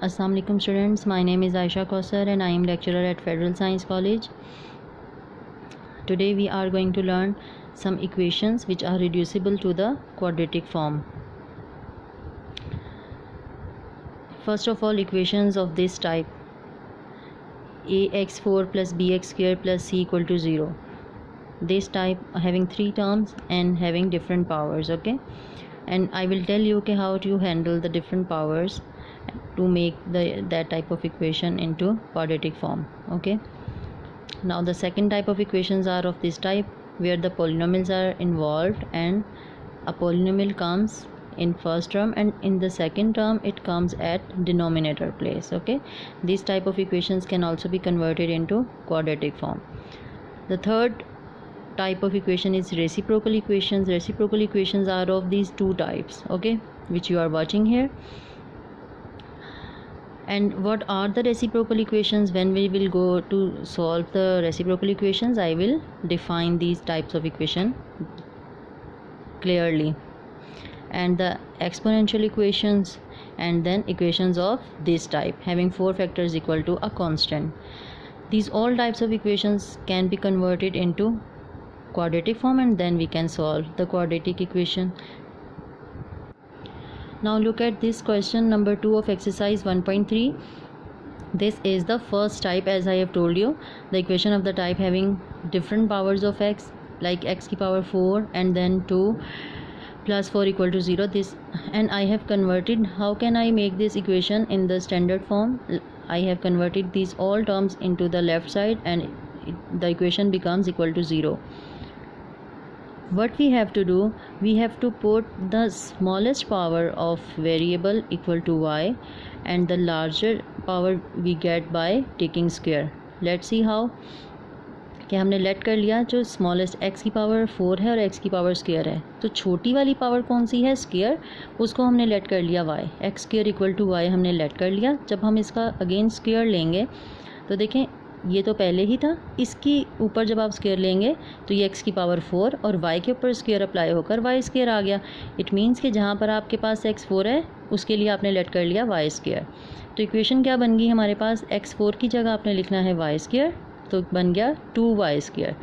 Assalamu alaikum students, my name is Aisha Kausar and I am lecturer at Federal Science College. Today we are going to learn some equations which are reducible to the quadratic form. First of all, equations of this type: ax4 plus bx square plus c equal to 0. This type having three terms and having different powers, okay? And I will tell you how to handle the different powers to make that type of equation into quadratic form, okay? Now the second type of equations are of this type, where the polynomials are involved and a polynomial comes in first term and in the second term it comes at denominator place, okay? These type of equations can also be converted into quadratic form. The third type of equation is reciprocal equations. Reciprocal equations are of these two types, okay, which you are watching here. And what are the reciprocal equations? When we will go to solve the reciprocal equations, I will define these types of equation clearly, and the exponential equations, and then equations of this type having four factors equal to a constant. These all types of equations can be converted into quadratic form and then we can solve the quadratic equation. Now look at this question number 2 of exercise 1.3. This is the first type, as I have told you, the equation of the type having different powers of x, like x की power 4 and then 2 plus 4 equal to 0. This, and I have converted. How can I make this equation in the standard form? I have converted these all terms into the left side and the equation becomes equal to 0. What we have to do, we have to put the smallest power of variable equal to y and the larger power we get by taking square. Let's see how. कि हमने let कर लिया जो smallest x की power 4 है और x की power square है, तो छोटी वाली पावर कौन सी है, स्क्वायर, उसको हमने लेट कर लिया y, x square equal to y हमने लेट कर लिया. जब हम इसका अगेन स्क्वायर लेंगे तो देखें ये तो पहले ही था, इसकी ऊपर जब आप स्क्वायर लेंगे तो ये x की पावर 4 और y के ऊपर स्क्वायर अप्लाई होकर y स्क्वायर आ गया. इट मीन्स कि जहाँ पर आपके पास x4 है उसके लिए आपने लेट कर लिया y स्क्वायर. तो इक्वेशन क्या बन गई हमारे पास, x4 की जगह आपने लिखना है y स्क्वायर, तो बन गया 2y स्क्वायर.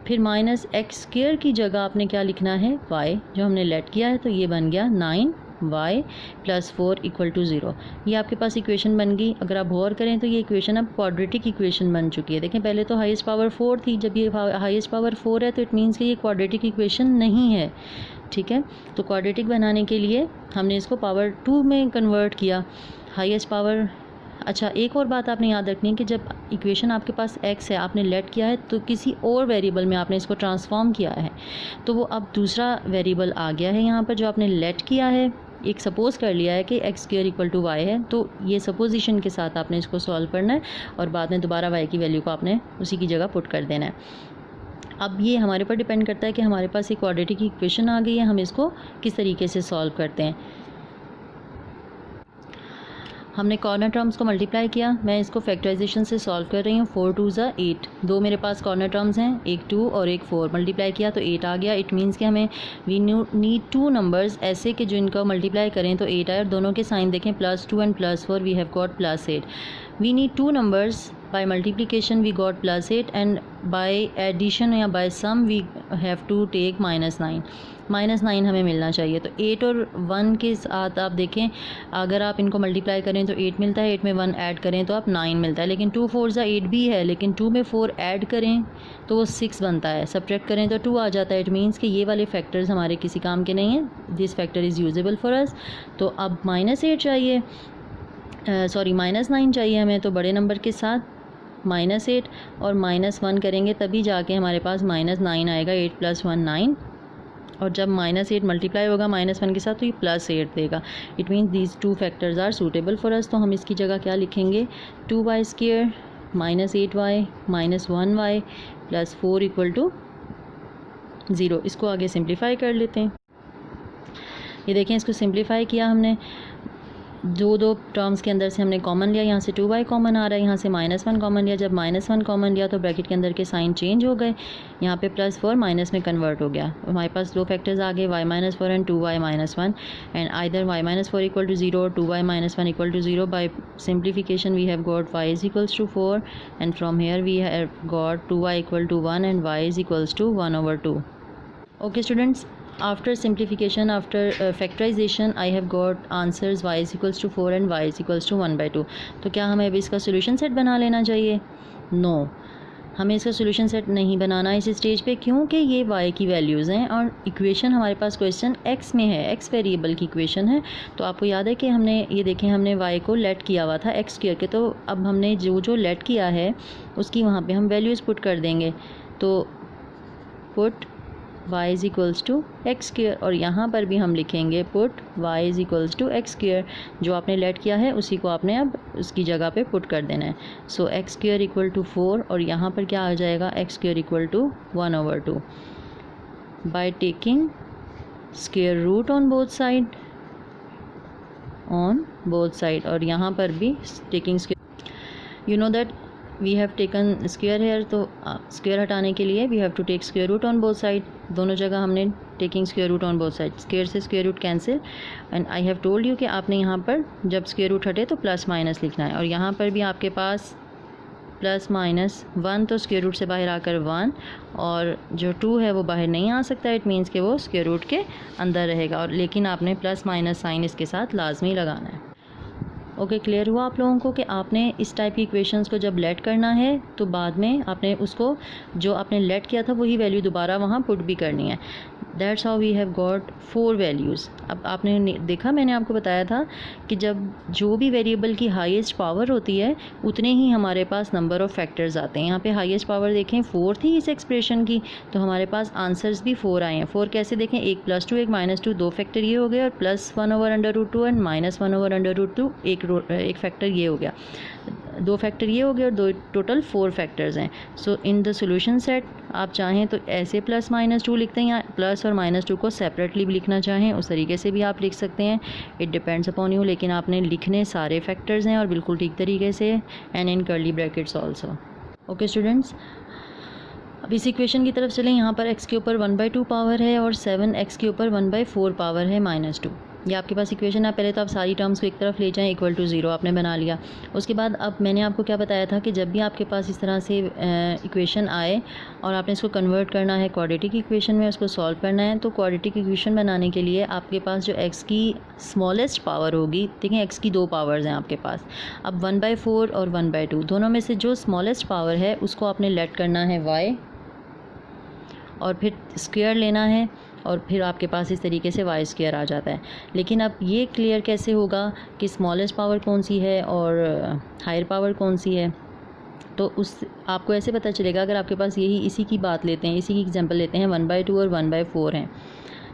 फिर माइनस एक्स स्क्वायर की जगह आपने क्या लिखना है, y जो हमने लेट किया है, तो ये बन गया 9y प्लस 4 इक्वल टू 0. ये आपके पास इक्वेशन बन गई. अगर आप गौर करें तो ये इक्वेशन अब क्वाड्रेटिक इक्वेशन बन चुकी है. देखें पहले तो हाईएस्ट पावर 4 थी, जब ये हाईएस्ट पावर 4 है तो इट मीन्स कि ये क्वाड्रेटिक इक्वेशन नहीं है, ठीक है. तो क्वाड्रेटिक बनाने के लिए हमने इसको पावर 2 में कन्वर्ट किया, हाईएस्ट पावर. अच्छा, एक और बात आपने याद रखनी है कि जब इक्वेशन आपके पास x है, आपने लेट किया है तो किसी और वेरिएबल में आपने इसको ट्रांसफॉर्म किया है, तो वो अब दूसरा वेरिएबल आ गया है यहाँ पर जो आपने लेट किया है. एक सपोज़ कर लिया है कि x square equal to y है, तो ये सपोजिशन के साथ आपने इसको सॉल्व करना है और बाद में दोबारा y की वैल्यू को आपने उसी की जगह पुट कर देना है. अब ये हमारे पर डिपेंड करता है कि हमारे पास एक क्वाड्रेटिक इक्वेशन आ गई है, हम इसको किस तरीके से सॉल्व करते हैं. हमने कॉर्नर टर्म्स को मल्टीप्लाई किया. मैं इसको फैक्टराइजेशन से सॉल्व कर रही हूँ. 4 2 ज़ा 8, दो मेरे पास कॉर्नर टर्म्स हैं, एक 2 और एक 4. मल्टीप्लाई किया तो 8 आ गया. इट मीन्स कि हमें वी नीड 2 नंबर्स ऐसे कि जो इनका मल्टीप्लाई करें तो 8 आए, और दोनों के साइन देखें +2 and +4, we have got +8. We need 2 numbers, by multiplication we got +8 and by addition या by sum we have to take -9. -9 हमें मिलना चाहिए. तो 8 और 1 के साथ आप देखें, अगर आप इनको मल्टीप्लाई करें तो 8 मिलता है, 8 में 1 ऐड करें तो आप 9 मिलता है. लेकिन 2 4 ज़ा 8 भी है, लेकिन 2 में 4 ऐड करें तो वो 6 बनता है, सब्ट्रैक्ट करें तो 2 आ जाता है. इट मीन्स कि ये वाले फैक्टर्स हमारे किसी काम के नहीं हैं. This factor is usable for us. तो अब -8 चाहिए, सॉरी -9 चाहिए हमें, तो बड़े नंबर के साथ -8 और -1 करेंगे तभी जाके हमारे पास -9 आएगा. 8 + 1 9, और जब -8 मल्टीप्लाई होगा -1 के साथ तो ये +8 देगा. It means these 2 factors are suitable for us. तो हम इसकी जगह क्या लिखेंगे, 2y square -8y -1y plus 4 equal to 0. इसको आगे सिंप्लीफाई कर लेते हैं. ये देखें, इसको सिंप्लीफाई किया हमने. दो टर्म्स के अंदर से हमने कॉमन लिया, यहाँ से 2y कॉमन आ रहा है, यहाँ से -1 कॉमन लिया। जब -1 कॉमन लिया तो ब्रैकेट के अंदर के साइन चेंज हो गए, यहाँ पे +4 माइनस में कन्वर्ट हो गया। हमारे पास दो फैक्टर्स आ गए, y-4 and 2y-1, and either y-4 equal to 0 और 2y-1 equal to 0। By simplification we have got y is equals to 4 and from here we have got 2y equal to 1 and y is equals to 1/2। Okay students, after simplification, after factorization, I have got answers y is equals to 4 and y is equals to 1/2। तो क्या हमें अभी इसका solution set बना लेना चाहिए? No, हमें इसका सोल्यूशन सेट नहीं बनाना इस स्टेज पे, क्योंकि ये y की वैल्यूज़ हैं और इक्वेशन हमारे पास क्वेश्चन x में है, x वेरिएबल की इक्वेशन है। तो आपको याद है कि हमने ये देखें, हमने y को लेट किया हुआ था x स्क्वायर के, तो अब हमने जो लेट किया है उसकी वहाँ पे हम वैल्यूज़ पुट कर देंगे। तो put y is equals to x square, और यहाँ पर भी हम लिखेंगे put y is equals to x square. जो आपने लेट किया है उसी को आपने अब उसकी जगह पे पुट कर देना है। So x square equal to 4 और यहाँ पर क्या आ जाएगा, x square equal to 1/2 by taking square root on both side, और यहाँ पर भी taking square, you know that we have taken square here, तो स्क्वायर हटाने के लिए we have to take square root on both side. दोनों जगह हमने taking square root on both side, square से square root cancel, and I have told you कि आपने यहाँ पर जब स्क्वायर रूट हटे तो प्लस माइनस लिखना है। और यहाँ पर भी आपके पास +-1, तो स्क्वायर रूट से बाहर आकर 1, और जो 2 है वो बाहर नहीं आ सकता, इट मीन्स कि वो स्क्वायर रूट के अंदर रहेगा, और लेकिन आपने +- साइन इसके साथ लाजमी लगाना है। ओके, क्लियर हुआ आप लोगों को कि आपने इस टाइप की इक्वेशंस को जब लेट करना है तो बाद में आपने उसको जो आपने लेट किया था वही वैल्यू दोबारा वहाँ पुट भी करनी है। That's how we have got 4 values. अब आपने देखा, मैंने आपको बताया था कि जब जो भी वेरिएबल की हाईएस्ट पावर होती है उतने ही हमारे पास नंबर ऑफ़ फैक्टर्स आते हैं। यहाँ पे हाईएस्ट पावर देखें 4 थी इस एक्सप्रेशन की, तो हमारे पास आंसर्स भी 4 आए हैं। 4 कैसे देखें, एक +2 एक -2, दो फैक्टर ये हो गए, और +1/√2 एंड -1/√2 एक फैक्टर ये हो गया, दो फैक्टर ये हो गए, और दो टोटल 4 फैक्टर्स हैं। सो इन द सॉल्यूशन सेट आप चाहें तो ऐसे +-2 लिखते हैं, या प्लस और -2 को सेपरेटली भी लिखना चाहें उस तरीके से भी आप लिख सकते हैं, इट डिपेंड्स अपॉन यू। लेकिन आपने लिखने सारे फैक्टर्स हैं और बिल्कुल ठीक तरीके से, and in curly brackets also. Okay students, अब इस इक्वेशन की तरफ चलें। यहाँ पर x के ऊपर 1/2 पावर है और 7x के ऊपर 1/4 पावर है -2। ये आपके पास इक्वेशन है। पहले तो आप सारी टर्म्स को एक तरफ ले जाएं, इक्वल टू 0 आपने बना लिया। उसके बाद अब मैंने आपको क्या बताया था कि जब भी आपके पास इस तरह से इक्वेशन आए और आपने इसको कन्वर्ट करना है क्वाड्रेटिक इक्वेशन में, उसको सॉल्व करना है, तो क्वाड्रेटिक इक्वेशन बनाने के लिए आपके पास जो x की स्मॉलेस्ट पावर होगी, देखें x की 2 पावर्स हैं आपके पास। अब 1/4 और 1/2 दोनों में से जो स्मॉलेस्ट पावर है उसको आपने लेट करना है y, और फिर स्क्वायर लेना है, और फिर आपके पास इस तरीके से y स्क्वायर आ जाता है। लेकिन अब ये क्लियर कैसे होगा कि स्मॉलेस्ट पावर कौन सी है और हायर पावर कौन सी है? तो उस आपको ऐसे पता चलेगा अगर आपके पास इसी की बात लेते हैं, इसी की एग्जांपल लेते हैं, 1/2 और 1/4 हैं,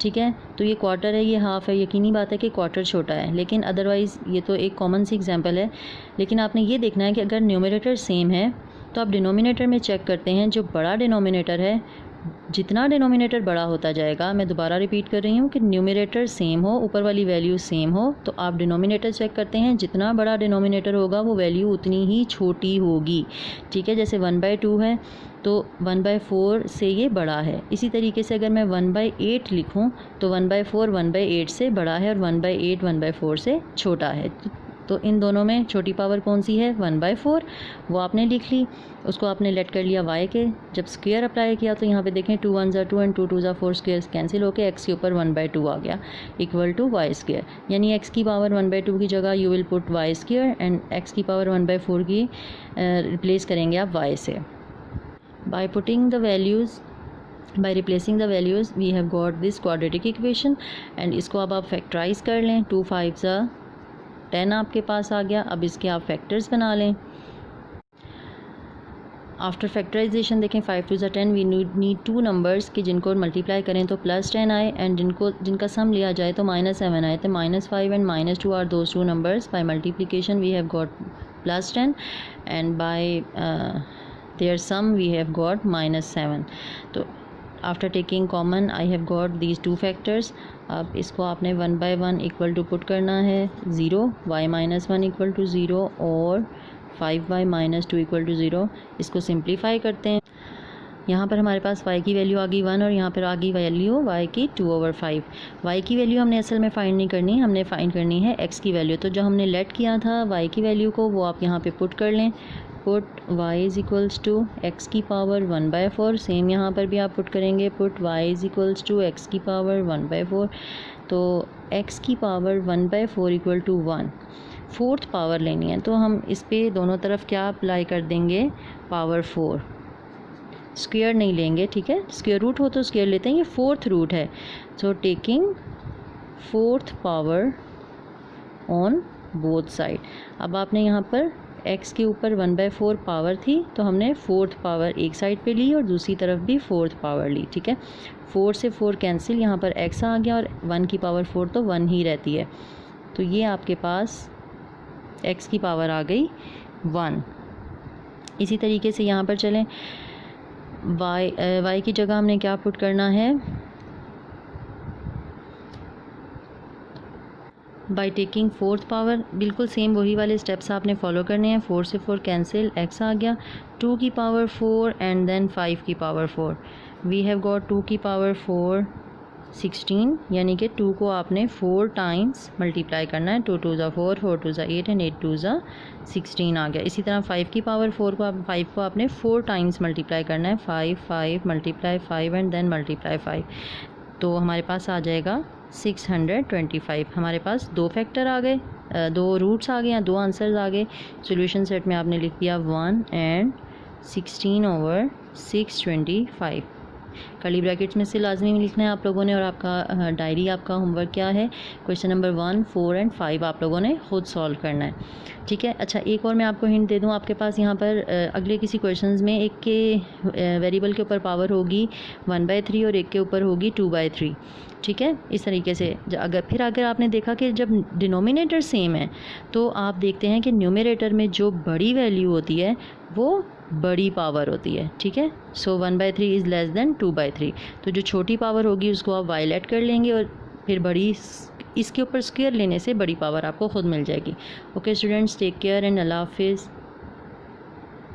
ठीक है। तो ये क्वार्टर है, ये हाफ़ है, यकीनी बात है कि क्वार्टर छोटा है, लेकिन अदरवाइज़ ये तो एक कॉमन सी एग्जांपल है। लेकिन आपने ये देखना है कि अगर न्यूमरेटर सेम है तो आप डिनोमिनेटर में चेक करते हैं, जो बड़ा डिनोमिनेटर है, जितना डिनोमिनेटर बड़ा होता जाएगा, मैं दोबारा रिपीट कर रही हूँ कि न्यूमरेटर सेम हो, ऊपर वाली वैल्यू सेम हो, तो आप डिनोमिनेटर चेक करते हैं, जितना बड़ा डिनोमिनेटर होगा वो वैल्यू उतनी ही छोटी होगी, ठीक है। जैसे 1/2 है तो 1/4 से ये बड़ा है। इसी तरीके से अगर मैं 1/8 लिखूँ तो 1/4 1/8 से बड़ा है और 1/8 1/4 से छोटा है। तो इन दोनों में छोटी पावर कौन सी है? 1/4, वो आपने लिख ली, उसको आपने लेट कर लिया y के। जब स्क्वायर अप्लाई किया तो यहाँ पे देखें 2 1 ज़ा 2 एंड 2 2 ज़ा 4 स्क्वायर कैंसिल होकर x के ऊपर 1/2 आ गया इक्वल टू y स्क्वायर। यानी x की पावर 1/2 की जगह you will put y square, and x की पावर 1/4 की रिप्लेस करेंगे आप y से। By putting the values, by replacing the values we have got this quadratic equation, and इसको अब आप फैक्टराइज कर लें। 2 5 ज़ा 10 आपके पास आ गया। अब इसके आप फैक्टर्स बना लें। आफ्टर फैक्टराइजेशन देखें 5 2 ज़ा 10, वी नीड 2 नंबर्स कि जिनको मल्टीप्लाई करें तो +10 आए, एंड जिनका सम लिया जाए तो -7 आए। तो -5 and -2 are those 2 numbers. By multiplication we have got +10, and by their sum we have got -7। तो after taking common I have got these two factors. अब इसको आपने 1 by 1 इक्वल टू पुट करना है 0, y-1 इक्वल टू 0 और 5y-2 equal to 0। इसको simplify करते हैं। यहाँ पर हमारे पास y की वैल्यू आ गई 1 और यहाँ पर आ गई वैल्यू y की 2/5। y की वैल्यू हमने असल में फाइंड नहीं करनी, हमने फाइंड करनी है x की वैल्यू। तो जो हमने लेट किया था y की वैल्यू को वो आप यहाँ पे पुट कर लें। Put y is equals to x की पावर 1/4। सेम यहाँ पर भी आप पुट करेंगे, put y is equals to x की पावर 1/4। तो x की power 1/4 equal to 1, fourth power लेनी है तो हम इस पे दोनों तरफ क्या अप्लाई कर देंगे, पावर 4। स्क्वायर नहीं लेंगे, ठीक है, स्क्वायर रूट हो तो स्क्वायर लेते हैं, ये फोर्थ रूट है। So taking fourth power on both side. अब आपने यहाँ पर x के ऊपर 1/4 पावर थी तो हमने फोर्थ पावर एक साइड पे ली और दूसरी तरफ भी फोर्थ पावर ली, ठीक है। 4 से 4 कैंसिल, यहाँ पर x आ गया और 1 की पावर 4 तो 1 ही रहती है। तो ये आपके पास x की पावर आ गई 1। इसी तरीके से यहाँ पर चलें, y की जगह हमने क्या पुट करना है, बाई टेकिंग फोर्थ पावर। बिल्कुल सेम वही वाले स्टेप्स आपने फॉलो करने हैं। 4 से 4 कैंसिल, x आ गया, 2 की पावर 4 एंड देन 5 की पावर 4। वी हैव गॉट 2 की पावर 4 16, यानी कि 2 को आपने 4 टाइम्स मल्टीप्लाई करना है। 2 2 ज़ा 4, 4 2 ज़ा 8 एंड 8 2 ज़ा 16 आ गया। इसी तरह 5 की पावर 4 को 5 को आपने 4 टाइम्स मल्टीप्लाई करना है। 5 5 मल्टीप्लाई 5 एंड देन मल्टीप्लाई 5, तो हमारे पास आ जाएगा 625। हमारे पास 2 फैक्टर आ गए, 2 रूट्स आ गए या 2 आंसर्स आ गए। सॉल्यूशन सेट में आपने लिख दिया 1 एंड 16/625। कर्ली ब्रैकेट्स में से लाजमी लिखना है आप लोगों ने। और आपका डायरी, आपका होमवर्क क्या है, क्वेश्चन नंबर 1, 4 एंड 5 आप लोगों ने खुद सॉल्व करना है, ठीक है। अच्छा, एक और मैं आपको हिंट दे दूं, आपके पास यहाँ पर अगले किसी क्वेश्चंस में एक के वेरिएबल के ऊपर पावर होगी 1/3 और एक के ऊपर होगी 2/3, ठीक है। इस तरीके से अगर आपने देखा कि जब डिनोमिनेटर सेम है तो आप देखते हैं कि न्यूमरेटर में जो बड़ी वैल्यू होती है वो बड़ी पावर होती है, ठीक है। सो 1/3 इज़ लेस देन 2/3। तो जो छोटी पावर होगी उसको आप वायलेट कर लेंगे और फिर बड़ी, इसके ऊपर स्क्वायर लेने से बड़ी पावर आपको खुद मिल जाएगी। Okay students, take care and अल्लाह हाफिज़।